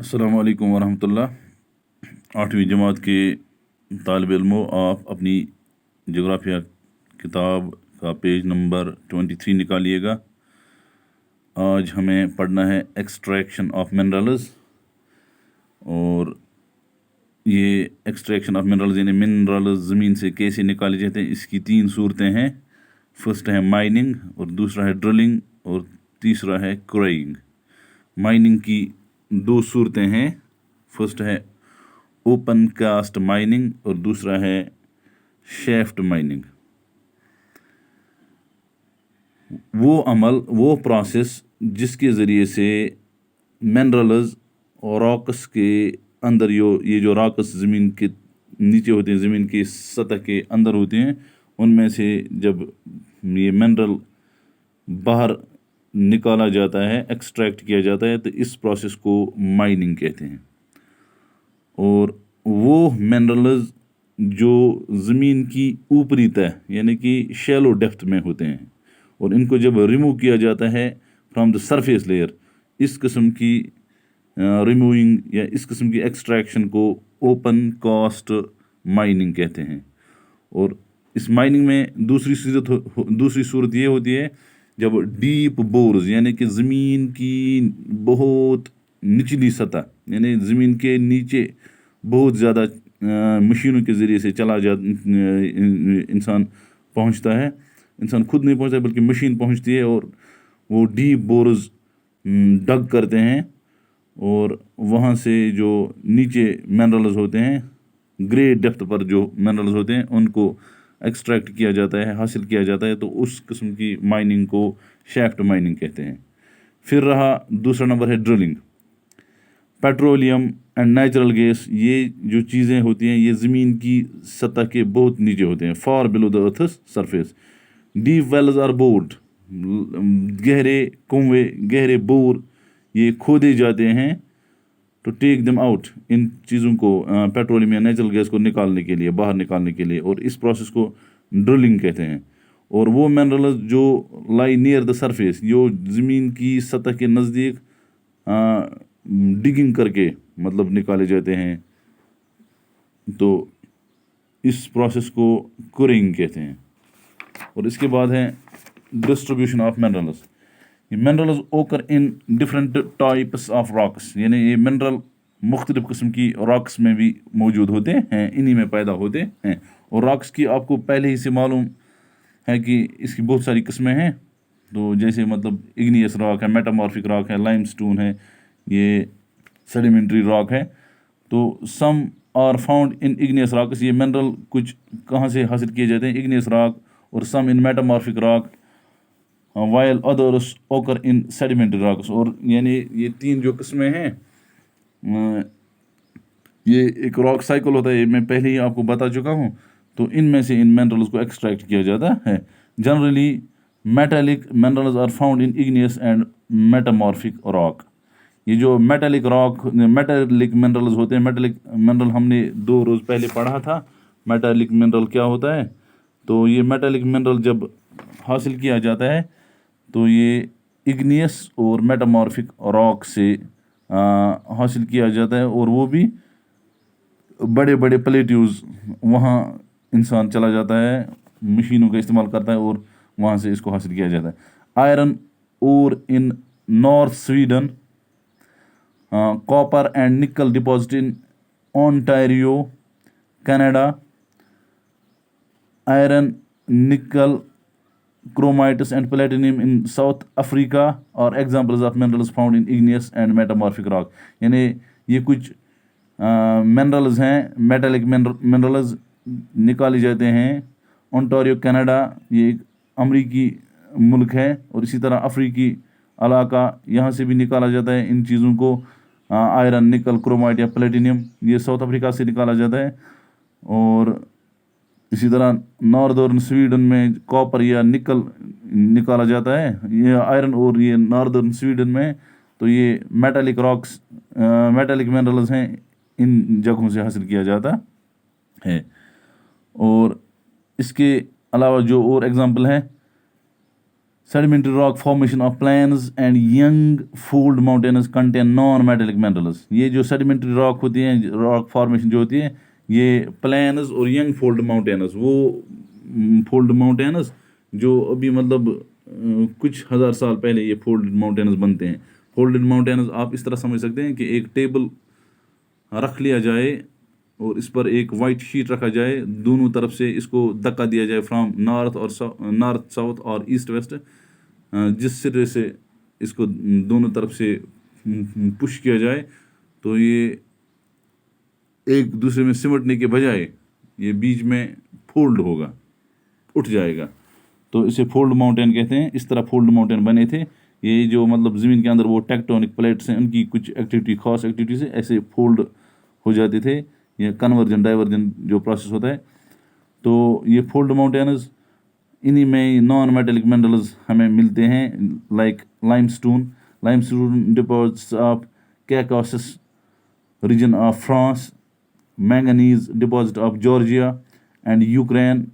अस्सलाम वालेकुम वरहमतुल्लाह। 8वीं जमात के तालिब इल्मों, आप अपनी जोग्राफिया किताब का पेज नंबर 23 निकालिएगा। आज हमें पढ़ना है एक्सट्रैक्शन ऑफ मिनरल्स। और ये एक्सट्रैक्शन ऑफ मिनरल्स यानी मिनरल्स ज़मीन से कैसे निकाले जाते हैं, इसकी 3 सूरतें हैं। फर्स्ट है माइनिंग, और दूसरा है ड्रिलिंग, और तीसरा है क्रोइंग। माइनिंग की 2 सूरतें हैं। फर्स्ट है ओपन कास्ट माइनिंग और दूसरा है शेफ्ट माइनिंग। वो अमल, वो प्रोसेस जिसके ज़रिए से मिनरल्स और रॉक्स के अंदर ये जो रॉक्स ज़मीन के नीचे होते हैं, ज़मीन की सतह के अंदर होते हैं, उनमें से जब ये मिनरल बाहर निकाला जाता है, एक्सट्रैक्ट किया जाता है, तो इस प्रोसेस को माइनिंग कहते हैं। और वो मिनरल्स जो ज़मीन की ऊपरी तह यानी कि शैलो डेप्थ में होते हैं, और इनको जब रिमूव किया जाता है फ्रॉम द सरफेस लेयर, इस किस्म की रिमूविंग या इस किस्म की एक्सट्रैक्शन को ओपन कास्ट माइनिंग कहते हैं। और इस माइनिंग में दूसरी सूरत ये होती है जब डीप बोर्स यानी कि ज़मीन की बहुत निचली सतह यानी ज़मीन के नीचे बहुत ज़्यादा मशीनों के ज़रिए से इंसान पहुंचता है। इंसान खुद नहीं पहुंचता बल्कि मशीन पहुंचती है, और वो डीप बोर्स डग करते हैं, और वहाँ से जो नीचे मिनरल्स होते हैं, ग्रे डेप्थ पर जो मिनरल्स होते हैं, उनको एक्सट्रैक्ट किया जाता है, हासिल किया जाता है। तो उस किस्म की माइनिंग को शैफ्ट माइनिंग कहते हैं। फिर रहा दूसरा नंबर है drilling. Petroleum and natural gas, ये जो चीज़ें होती हैं, ये ज़मीन की सतह के बहुत नीचे होते हैं, far below the earth surface. Deep wells are bored, गहरे कुएं, गहरे बोर ये खोदे जाते हैं टू टेक दम आउट, इन चीज़ों को पेट्रोलियम या नेचुरल गैस को निकालने के लिए, बाहर निकालने के लिए, और इस प्रोसेस को ड्रिलिंग कहते हैं। और वो मिनरल्स जो लाई नियर द सरफेस, जो ज़मीन की सतह के नज़दीक डिगिंग करके मतलब निकाले जाते हैं, तो इस प्रोसेस को कोरिंग कहते हैं। और इसके बाद है डिस्ट्रीब्यूशन ऑफ मिनरल्स। ये मिनरल्स ओकर in different types of rocks, यानी ये मिनरल मुख्तलिफ किस्म की रॉक्स में भी मौजूद होते हैं, इन्हीं में पैदा होते हैं। और रॉक्स की आपको पहले ही से मालूम है कि इसकी बहुत सारी किस्में हैं। तो जैसे मतलब इग्नियस रॉक है, मेटामॉर्फिक रॉक है, लाइमस्टोन है, ये सेडिमेंट्री रॉक है। तो some are found in igneous rocks, ये मिनरल कुछ कहाँ से हासिल किए जाते हैं, इग्नियस रॉक, और some in metamorphic rock, while others occur in sedimentary rocks. और यानी ये 3 जो किस्में हैं, ये एक रॉक साइकिल होता है, ये मैं पहले ही आपको बता चुका हूँ। तो इनमें से इन मिनरल्स को एक्सट्रैक्ट किया जाता है। Generally metallic minerals are found in igneous and metamorphic rock. ये जो मेटालिक मिनरल्स होते हैं, मेटालिक मिनरल हमने 2 रोज़ पहले पढ़ा था। मेटालिक मिनरल क्या होता है? तो ये मेटालिक मिनरल जब हासिल किया जाता है तो ये इग्नियस और मेटामॉर्फिक रॉक से हासिल किया जाता है, और वो भी बड़े बड़े प्लेट्यूज वहाँ इंसान चला जाता है, मशीनों का इस्तेमाल करता है, और वहाँ से इसको हासिल किया जाता है। आयरन और in north Sweden, copper and nickel deposit in Ontario Canada, iron, nickel, chromites and platinum in South Africa are examples of minerals found in igneous and metamorphic rock। यानी ये कुछ मिनरल्स हैं, मेटालिक मिनरल्स निकाले जाते हैं। Ontario Canada ये एक अमरीकी मुल्क है, और इसी तरह अफ्रीकी इलाका, यहाँ से भी निकाला जाता है इन चीज़ों को। आयरन, निकल, क्रोमाइट या प्लेटिनियम ये साउथ अफ्रीका से निकाला जाता है। और इसी तरह नॉर्दर्न स्वीडन में कॉपर या निकल निकाला जाता है, ये आयरन, और ये नॉर्दर्न स्वीडन में तो ये मेटालिक रॉक्स, मेटालिक मिनरल्स हैं, इन जगहों से हासिल किया जाता है। और इसके अलावा जो और एग्जांपल हैं, Sedimentary rock formation of plains and young fold mountains contain non-metallic minerals. یہ جو sedimentary rock ہوتی ہیں, rock formation جو ہوتی ہے, یہ plains اور young fold mountains, وہ fold mountains جو ابھی مطلب کچھ ہزار سال پہلے یہ folded mountains بنتے ہیں. folded mountains آپ اس طرح سمجھ سکتے ہیں کہ ایک ٹیبل رکھ لیا جائے اور اس پر ایک وائٹ شیٹ رکھا جائے, دونوں طرف سے اس کو دھکا دیا جائے فرام نارتھ ساؤتھ اور ایسٹ ویسٹ, جس سرے سے اس کو دونوں طرف سے پش کیا جائے تو یہ ایک دوسرے میں سمٹنے کے بجائے یہ بیچ میں فولڈ ہوگا, اٹھ جائے گا, تو اسے فولڈ ماؤنٹین کہتے ہیں. اس طرح فولڈ ماؤنٹین بنے تھے. یہ جو مطلب زمین کے اندر وہ ٹیکٹونک پلیٹس ہیں, ان کی کچھ ایکٹیویٹی, خاص ایکٹیویٹی سے ایسے فولڈ ہو جاتے تھے. یہ کنورجن ڈائیورجن جو پروسیس ہوتا ہے, تو یہ فولڈ ماؤنٹینز انہی میں نان میٹلک منرلز ہمیں ملتے ہیں, like limestone deposits of Caucasus region of France, manganese deposit of Georgia and Ukraine,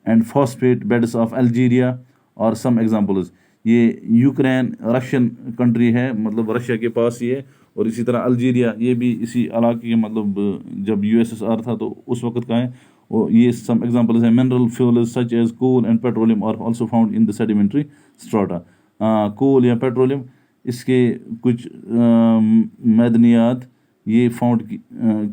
and phosphate beds of Algeria اور سم ایگزامپلز. یہ یوکرین رشین کنٹری ہے, مطلب رشیا کے پاس ہی ہے, اور اسی طرح الجیریا یہ بھی اسی علاقے کے, مطلب جب USSR تھا تو اس وقت کا ہے. اور یہ سم ایگزامپلز ہیں. Mineral fuels such as coal and petroleum are also found in the sedimentary strata. Coal یا پیٹرولیم, اس کے کچھ معدنیات یہ فاؤنڈ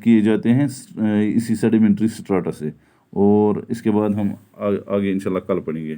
کیے جاتے ہیں اسی سیڈیمنٹری اسٹراٹا سے. اور اس کے بعد ہم آگے انشاءاللہ کل پڑھیں گے.